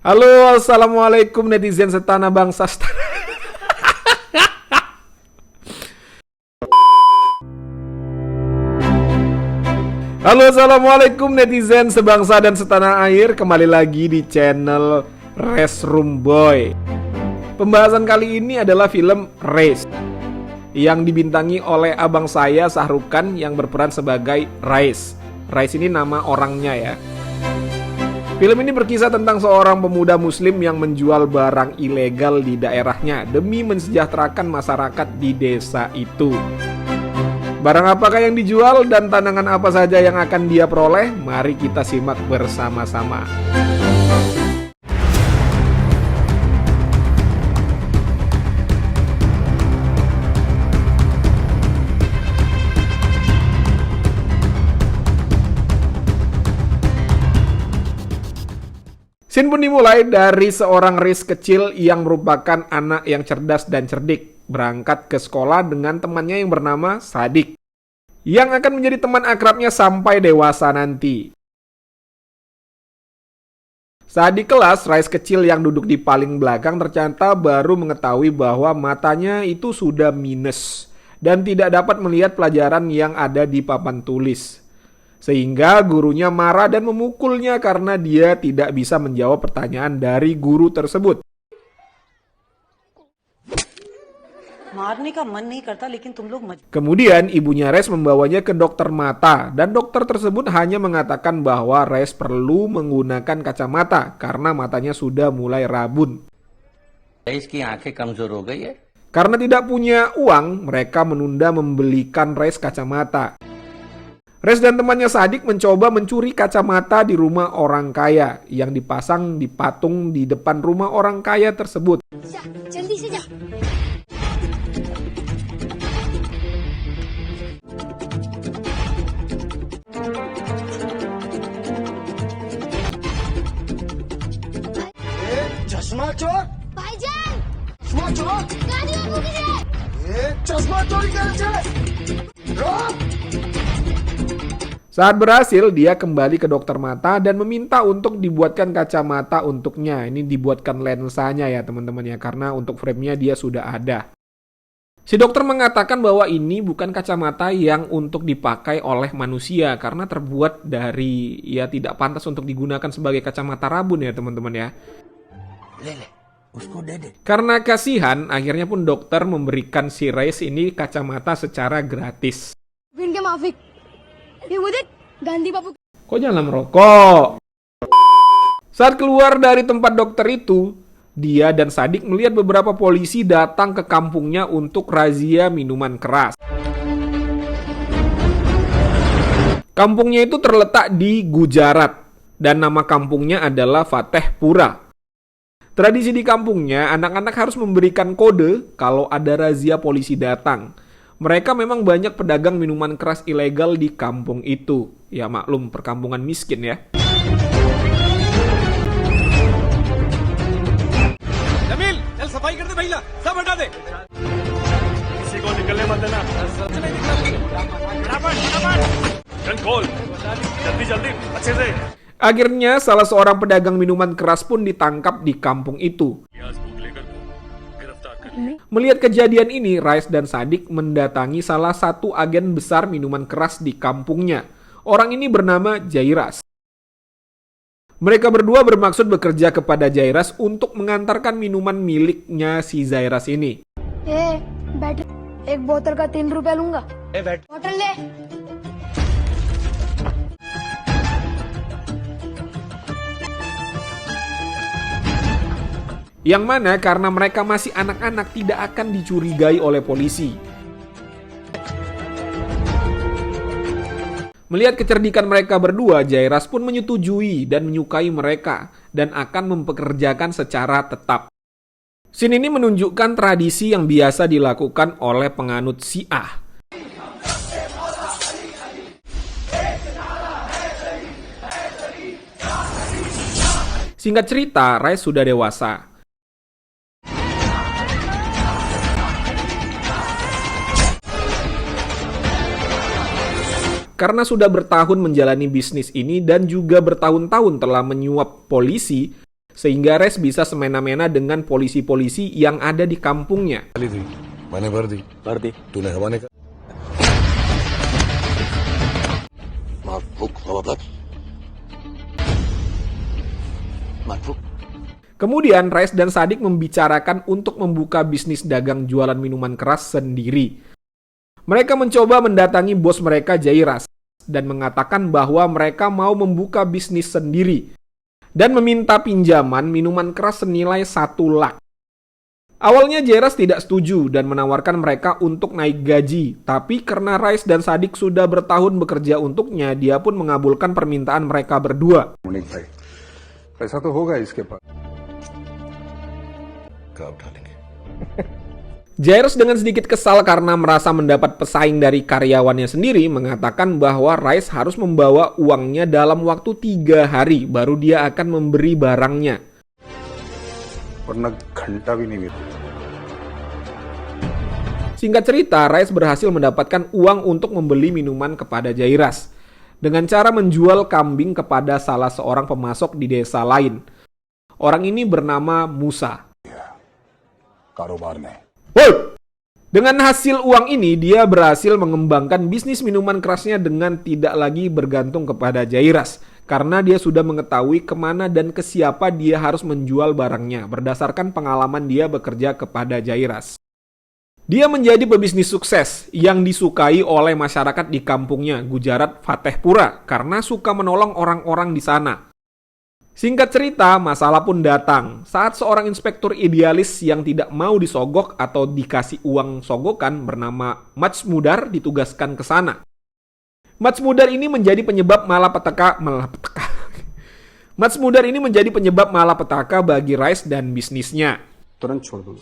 Halo, assalamualaikum netizen setanah bangsa. Halo, assalamualaikum netizen sebangsa dan setanah air. Kembali lagi di channel Restroom Boy. Pembahasan kali ini adalah film Race yang dibintangi oleh abang saya Shahrukh Khan yang berperan sebagai Race. Race ini nama orangnya ya. Film ini berkisah tentang seorang pemuda muslim yang menjual barang ilegal di daerahnya demi mensejahterakan masyarakat di desa itu. Barang apakah yang dijual dan tantangan apa saja yang akan dia peroleh? Mari kita simak bersama-sama. Scene pun dimulai dari seorang Riz kecil yang merupakan anak yang cerdas dan cerdik, berangkat ke sekolah dengan temannya yang bernama Sadik, yang akan menjadi teman akrabnya sampai dewasa nanti. Saat di kelas, Riz kecil yang duduk di paling belakang ternyata baru mengetahui bahwa matanya itu sudah minus dan tidak dapat melihat pelajaran yang ada di papan tulis. Sehingga gurunya marah dan memukulnya karena dia tidak bisa menjawab pertanyaan dari guru tersebut. Kemudian ibunya Riz membawanya ke dokter mata dan dokter tersebut hanya mengatakan bahwa Riz perlu menggunakan kacamata karena matanya sudah mulai rabun. Karena tidak punya uang, mereka menunda membelikan Riz kacamata. Riz dan temannya Sadik mencoba mencuri kacamata di rumah orang kaya yang dipasang di patung di depan rumah orang kaya tersebut. Saat berhasil, dia kembali ke dokter mata dan meminta untuk dibuatkan kacamata untuknya. Ini dibuatkan lensanya ya teman-teman ya, karena untuk frame-nya dia sudah ada. Si dokter mengatakan bahwa ini bukan kacamata yang untuk dipakai oleh manusia, karena terbuat dari, ya tidak pantas untuk digunakan sebagai kacamata rabun ya teman-teman ya. Karena kasihan, akhirnya pun dokter memberikan si Riz ini kacamata secara gratis. Kok jangan merokok? Saat keluar dari tempat dokter itu, dia dan Sadik melihat beberapa polisi datang ke kampungnya untuk razia minuman keras. Kampungnya itu terletak di Gujarat dan nama kampungnya adalah Fatehpura. Tradisi di kampungnya, anak-anak harus memberikan kode kalau ada razia polisi datang. Mereka memang banyak pedagang minuman keras ilegal di kampung itu. Ya maklum, perkampungan miskin ya. Jamil, chal safai kar de bhaiya, sab hata de. Kisi ko nikalne mat dena. Control. Jaldi, अच्छे से. Akhirnya salah seorang pedagang minuman keras pun ditangkap di kampung itu. Melihat kejadian ini, Riz dan Sadik mendatangi salah satu agen besar minuman keras di kampungnya. Orang ini bernama Jairas. Mereka berdua bermaksud bekerja kepada Jairas untuk mengantarkan minuman miliknya si Jairas ini. Ek botol ka 3 rupiah lunga. Botol le. Yang mana karena mereka masih anak-anak tidak akan dicurigai oleh polisi. Melihat kecerdikan mereka berdua, Jairas pun menyetujui dan menyukai mereka dan akan mempekerjakan secara tetap. Scene ini menunjukkan tradisi yang biasa dilakukan oleh penganut Syiah. Singkat cerita, Riz sudah dewasa. Karena sudah bertahun menjalani bisnis ini dan juga bertahun-tahun telah menyuap polisi, sehingga Rais bisa semena-mena dengan polisi-polisi yang ada di kampungnya. मैंने भर दी तूने हवा निकाल Kemudian Rais dan Sadik membicarakan untuk membuka bisnis dagang jualan minuman keras sendiri. Mereka mencoba mendatangi bos mereka Jairas dan mengatakan bahwa mereka mau membuka bisnis sendiri dan meminta pinjaman minuman keras senilai 1 lak. Awalnya Jairas tidak setuju dan menawarkan mereka untuk naik gaji, tapi karena Rais dan Sadik sudah bertahun bekerja untuknya, dia pun mengabulkan permintaan mereka berdua. पैसा तो होगा इसके पास क्या उठा लेंगे Jairas dengan sedikit kesal karena merasa mendapat pesaing dari karyawannya sendiri mengatakan bahwa Rais harus membawa uangnya dalam waktu 3 hari baru dia akan memberi barangnya. वरना घंटा भी नहीं मिला Singkat cerita, Rais berhasil mendapatkan uang untuk membeli minuman kepada Jairas dengan cara menjual kambing kepada salah seorang pemasok di desa lain. Orang ini bernama Musa. कारोबार में Woi! Dengan hasil uang ini, dia berhasil mengembangkan bisnis minuman kerasnya dengan tidak lagi bergantung kepada Jairas, karena dia sudah mengetahui kemana dan ke siapa dia harus menjual barangnya berdasarkan pengalaman dia bekerja kepada Jairas. Dia menjadi pebisnis sukses yang disukai oleh masyarakat di kampungnya, Gujarat Fatehpura, karena suka menolong orang-orang di sana. Singkat cerita, masalah pun datang saat seorang inspektur idealis yang tidak mau disogok atau dikasih uang sogokan bernama Majmudar ditugaskan ke sana. Majmudar ini menjadi penyebab malapetaka bagi Rais dan bisnisnya. तुरंत छोड़ दो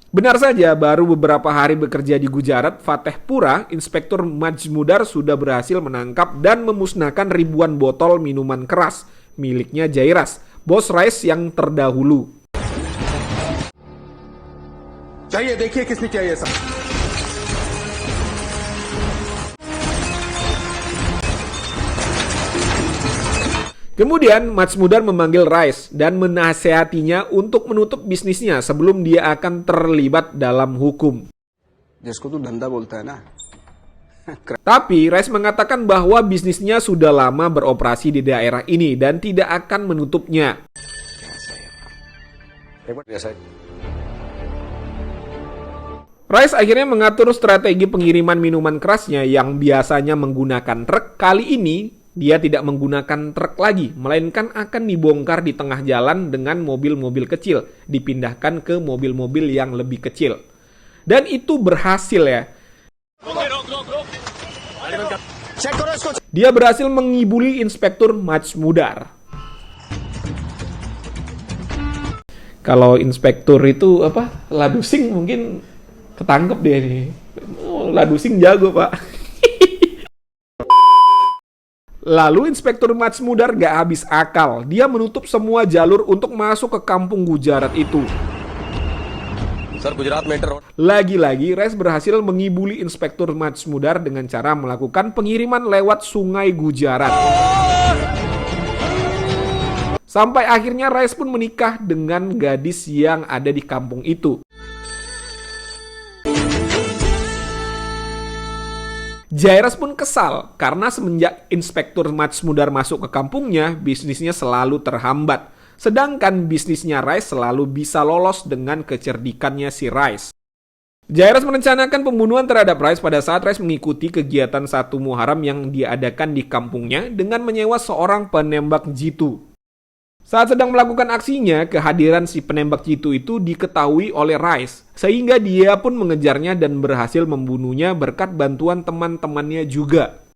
Benar saja, baru beberapa hari bekerja di Gujarat Fatehpura, Inspektur Majmudar sudah berhasil menangkap dan memusnahkan ribuan botol minuman keras miliknya Jairas, bos Rais yang terdahulu. चाहिए देखिए किसने किया ये सब Kemudian Majmudar memanggil Rais dan menasehatinya untuk menutup bisnisnya sebelum dia akan terlibat dalam hukum. जिसको तू धंधा बोलता है ना Tapi Rais mengatakan bahwa bisnisnya sudah lama beroperasi di daerah ini dan tidak akan menutupnya. Rais akhirnya mengatur strategi pengiriman minuman kerasnya yang biasanya menggunakan truk. Kali ini dia tidak menggunakan truk lagi, melainkan akan dibongkar di tengah jalan dengan mobil-mobil kecil, dipindahkan ke mobil-mobil yang lebih kecil. Dan itu berhasil ya. Dia berhasil mengibuli Inspektur Majmudar. Kalau inspektur itu Ladusing mungkin ketangkep dia nih. Oh, Ladusing jago, Pak. Lalu Inspektur Majmudar gak habis akal. Dia menutup semua jalur untuk masuk ke kampung Gujarat itu. Lagi-lagi Rais berhasil mengibuli Inspektur Majmudar dengan cara melakukan pengiriman lewat sungai Gujarat. Sampai akhirnya Rais pun menikah dengan gadis yang ada di kampung itu. Jairas pun kesal karena semenjak Inspektur Majmudar masuk ke kampungnya, bisnisnya selalu terhambat. Sedangkan bisnisnya Rais selalu bisa lolos dengan kecerdikannya si Rais. Jairas merencanakan pembunuhan terhadap Rais pada saat Rais mengikuti kegiatan 1 Muharram yang diadakan di kampungnya dengan menyewa seorang penembak jitu. Saat sedang melakukan aksinya, kehadiran si penembak jitu itu diketahui oleh Rais, sehingga dia pun mengejarnya dan berhasil membunuhnya berkat bantuan teman-temannya juga.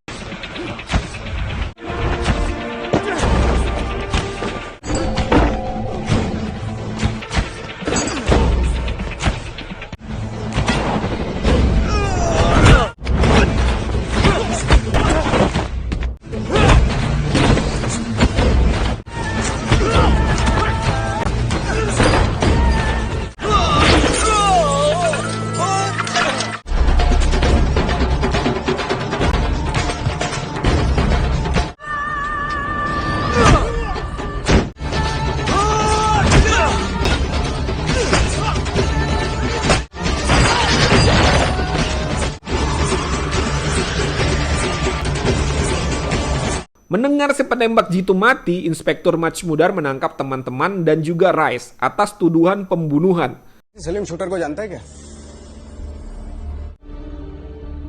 Mendengar si penembak jitu mati, Inspektur Majmudar menangkap teman-teman dan juga Rice atas tuduhan pembunuhan. Salim shooter को जानता है क्या?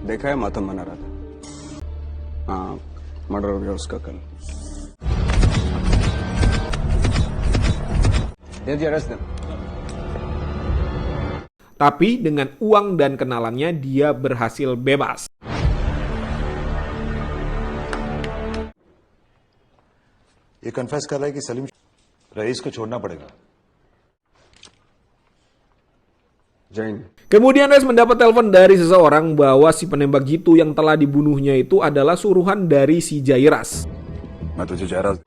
देखा है मातम मना रहा था. हाँ, मर्डर हो गया उसका कल. दे दिया arrest them. Tapi dengan uang dan kenalannya dia berhasil bebas. ये कन्फेस कर रहा है कि सलीम रईस को छोड़ना पड़ेगा. Jain. Kemudian Rice mendapat telepon dari seseorang bahwa si penembak jitu yang telah dibunuhnya itu adalah suruhan dari si Jairas. मैं तुझे Jayraj.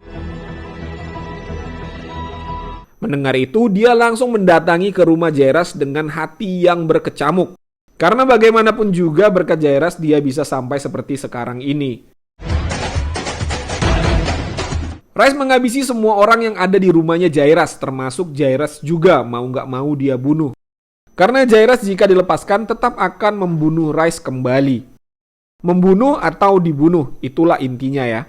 Mendengar itu, dia langsung mendatangi ke rumah Jairas dengan hati yang berkecamuk. Karena bagaimanapun juga berkat Jairas dia bisa sampai seperti sekarang ini. Rice menghabisi semua orang yang ada di rumahnya Jairas, termasuk Jairas juga mau nggak mau dia bunuh. Karena Jairas jika dilepaskan tetap akan membunuh Rice kembali. Membunuh atau dibunuh, itulah intinya ya.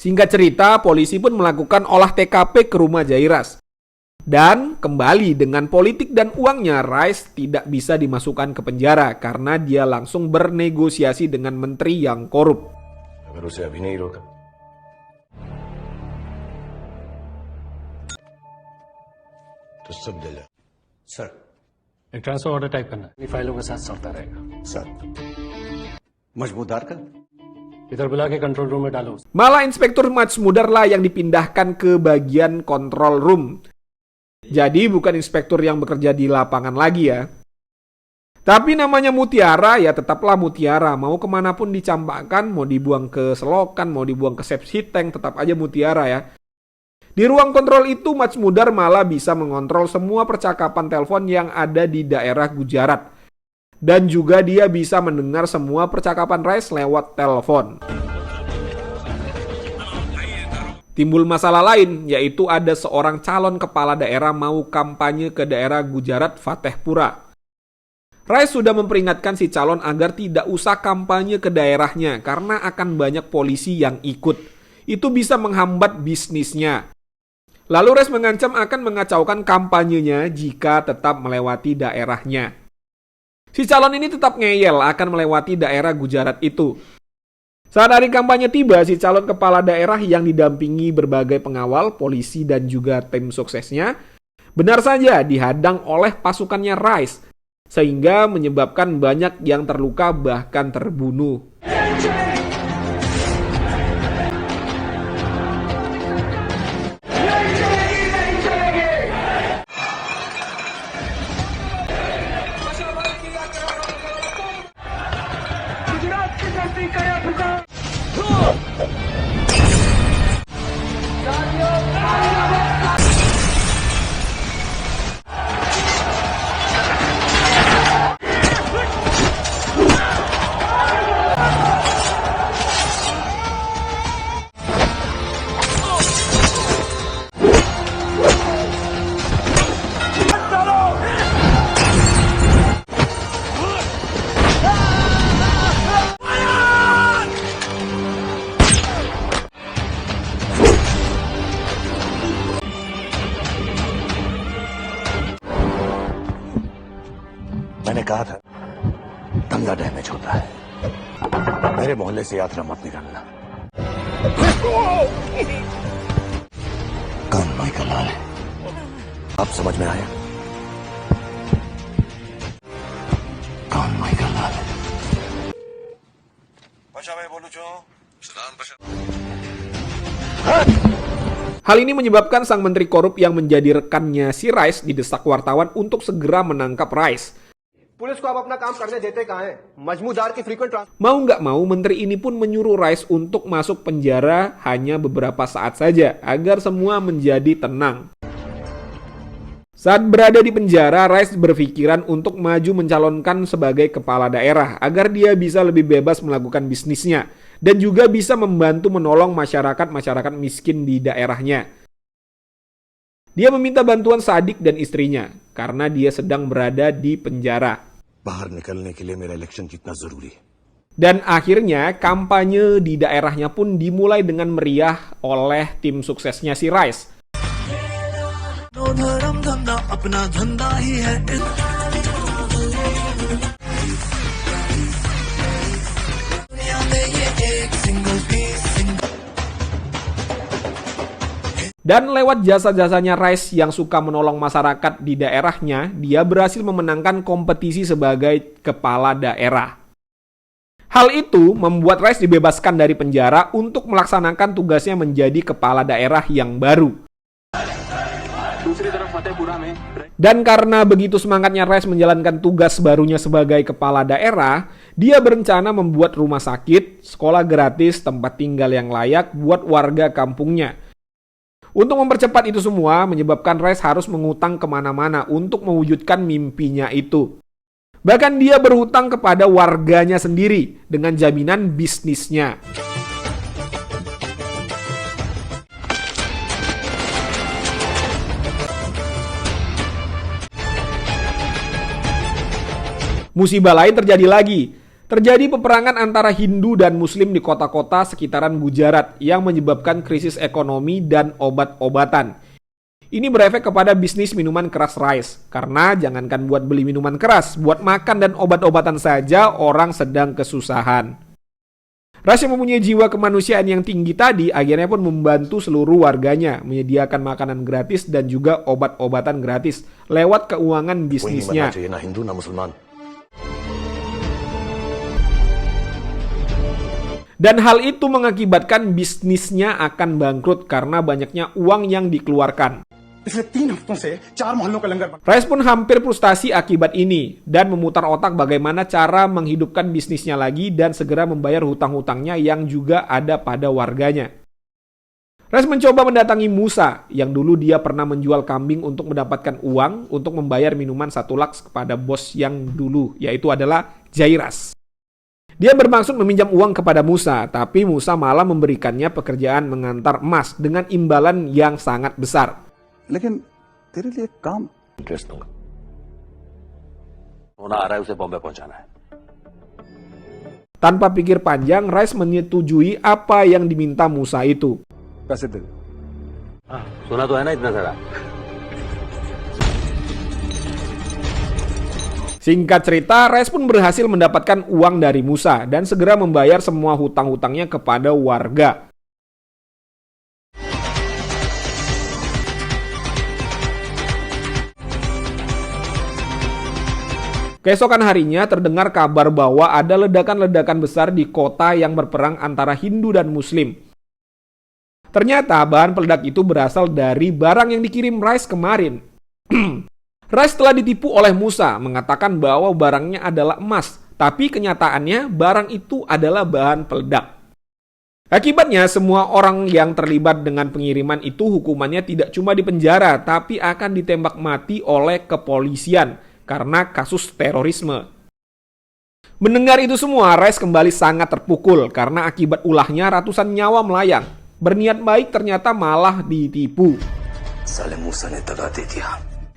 Singkat cerita, polisi pun melakukan olah TKP ke rumah Jairas. Dan kembali dengan politik dan uangnya, Rice tidak bisa dimasukkan ke penjara karena dia langsung bernegosiasi dengan menteri yang korup. अगर उसे अभी नहीं रोका तो सब जल जाए. सर. एक ट्रांसफर ऑर्डर टाइप करना है, फाइलों के साथ चलता रहेगा. सर. मजबूदार का इधर बुला के कंट्रोल रूम में डालो. Malah Inspektur Majmudar lah yang dipindahkan ke bagian control room. Jadi bukan inspektur yang bekerja di lapangan lagi ya. Tapi namanya Mutiara ya tetaplah Mutiara. Mau kemanapun dicampakkan, mau dibuang ke selokan, mau dibuang ke septic tank, tetap aja Mutiara ya. Di ruang kontrol itu Majmudar malah bisa mengontrol semua percakapan telepon yang ada di daerah Gujarat. Dan juga dia bisa mendengar semua percakapan Rice lewat telepon. Timbul masalah lain, yaitu ada seorang calon kepala daerah mau kampanye ke daerah Gujarat Fatehpura. Rice sudah memperingatkan si calon agar tidak usah kampanye ke daerahnya karena akan banyak polisi yang ikut. Itu bisa menghambat bisnisnya. Lalu Rice mengancam akan mengacaukan kampanyenya jika tetap melewati daerahnya. Si calon ini tetap ngeyel akan melewati daerah Gujarat itu. Saat hari kampanye tiba, si calon kepala daerah yang didampingi berbagai pengawal, polisi, dan juga tim suksesnya, benar saja dihadang oleh pasukannya Rice, sehingga menyebabkan banyak yang terluka bahkan terbunuh. मैंने कहा था दंगा डैमेज होता है. मेरे मोहल्ले से यात्रा मत निकालना. कान माई का लाल है. अब समझ में आया? कान माई का लाल है. पाशा भाई बोलू छो. सलाम Pasha. Hal ini menyebabkan sang menteri korup yang menjadi rekannya si Rice didesak wartawan untuk segera menangkap Rice. Police को अब अपना काम करने देते कहाँ हैं? मजमूदार की frequent Mau nggak mau, menteri ini pun menyuruh Rice untuk masuk penjara hanya beberapa saat saja, agar semua menjadi tenang. Saat berada di penjara, Rice berpikiran untuk maju mencalonkan sebagai kepala daerah, agar dia bisa lebih bebas melakukan bisnisnya, dan juga bisa membantu menolong masyarakat miskin di daerahnya. Dia meminta bantuan Sadiq dan istrinya, karena dia sedang berada di penjara. बाहर निकलने के लिए मेरा इलेक्शन जीतना जरूरी है. Dan akhirnya kampanye di daerahnya pun dimulai dengan meriah oleh tim suksesnya si Rice. Dan lewat jasa-jasanya Rice yang suka menolong masyarakat di daerahnya, dia berhasil memenangkan kompetisi sebagai kepala daerah. Hal itu membuat Rice dibebaskan dari penjara untuk melaksanakan tugasnya menjadi kepala daerah yang baru. Dan karena begitu semangatnya Rice menjalankan tugas barunya sebagai kepala daerah, dia berencana membuat rumah sakit, sekolah gratis, tempat tinggal yang layak buat warga kampungnya. Untuk mempercepat itu semua, menyebabkan Rice harus mengutang kemana-mana untuk mewujudkan mimpinya itu. Bahkan dia berhutang kepada warganya sendiri dengan jaminan bisnisnya. Musibah lain terjadi lagi. Terjadi peperangan antara Hindu dan Muslim di kota-kota sekitaran Gujarat yang menyebabkan krisis ekonomi dan obat-obatan. Ini berefek kepada bisnis minuman keras Rice, karena jangankan buat beli minuman keras, buat makan dan obat-obatan saja orang sedang kesusahan. Rice yang mempunyai jiwa kemanusiaan yang tinggi tadi akhirnya pun membantu seluruh warganya menyediakan makanan gratis dan juga obat-obatan gratis lewat keuangan bisnisnya. Dan hal itu mengakibatkan bisnisnya akan bangkrut karena banyaknya uang yang dikeluarkan. Rice pun hampir frustasi akibat ini dan memutar otak bagaimana cara menghidupkan bisnisnya lagi dan segera membayar hutang-hutangnya yang juga ada pada warganya. Rice mencoba mendatangi Musa yang dulu dia pernah menjual kambing untuk mendapatkan uang untuk membayar minuman 1 laks kepada bos yang dulu, yaitu adalah Jairas. Dia bermaksud meminjam uang kepada Musa, tapi Musa malah memberikannya pekerjaan mengantar emas dengan imbalan yang sangat besar. लेकिन तेरे लिए काम इंटरेस्ट दूंगा. होना आ रहा है, उसे बॉम्बे पहुंचाना है. Tanpa pikir panjang, Rice menyetujui apa yang diminta Musa itu. पैसे दे दे. सुना तो है ना इतना सारा. Singkat cerita, Rice pun berhasil mendapatkan uang dari Musa dan segera membayar semua hutang-hutangnya kepada warga. Keesokan harinya terdengar kabar bahwa ada ledakan-ledakan besar di kota yang berperang antara Hindu dan Muslim. Ternyata bahan peledak itu berasal dari barang yang dikirim Rice kemarin. Rice telah ditipu oleh Musa, mengatakan bahwa barangnya adalah emas, tapi kenyataannya barang itu adalah bahan peledak. Akibatnya, semua orang yang terlibat dengan pengiriman itu hukumannya tidak cuma dipenjara, tapi akan ditembak mati oleh kepolisian karena kasus terorisme. Mendengar itu semua, Rice kembali sangat terpukul karena akibat ulahnya ratusan nyawa melayang. Berniat baik ternyata malah ditipu. साले मूसा ने दगा दे दिया.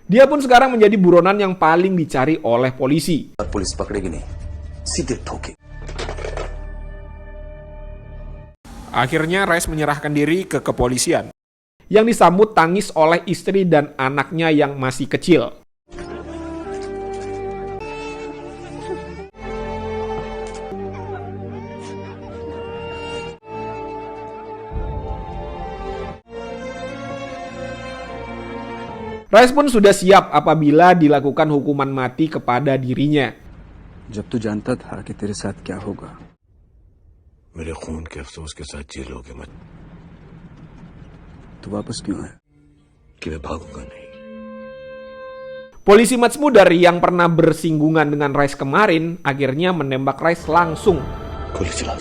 Dia pun sekarang menjadi buronan yang paling dicari oleh polisi. Police पकड़ेगी नहीं, सीधे ठोके. Akhirnya Rice menyerahkan diri ke kepolisian, yang disambut tangis oleh istri dan anaknya yang masih kecil. Rice pun sudah siap apabila dilakukan hukuman mati kepada dirinya. जब तू जानता था कि तेरे साथ क्या होगा, मेरे खून के अफसोस के साथ जी लोगे मत. तू वापस क्यों आया? कि मैं भागूंगा नहीं. Polisi Matsmudar yang pernah bersinggungan dengan Rice kemarin akhirnya menembak Rice langsung. गोली चला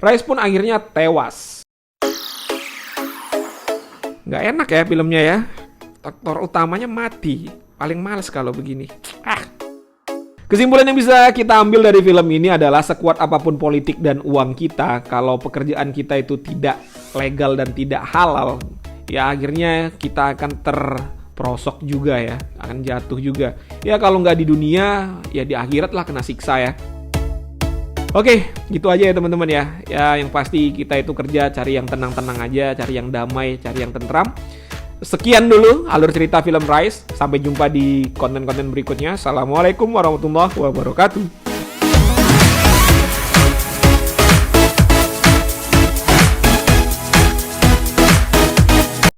Rice pun akhirnya tewas. Nggak enak ya filmnya ya. Aktor utamanya mati. Paling males kalau begini. Kesimpulan yang bisa kita ambil dari film ini adalah sekuat apapun politik dan uang kita, kalau pekerjaan kita itu tidak legal dan tidak halal, ya akhirnya kita akan terperosok juga ya, akan jatuh juga. Ya kalau nggak di dunia, ya di akhirat lah kena siksa ya. Oke, gitu aja ya teman-teman ya. Ya yang pasti kita itu kerja cari yang tenang-tenang aja, cari yang damai, cari yang tentram. Sekian dulu alur cerita film Rice. Sampai jumpa di konten-konten berikutnya. Assalamualaikum warahmatullahi wabarakatuh.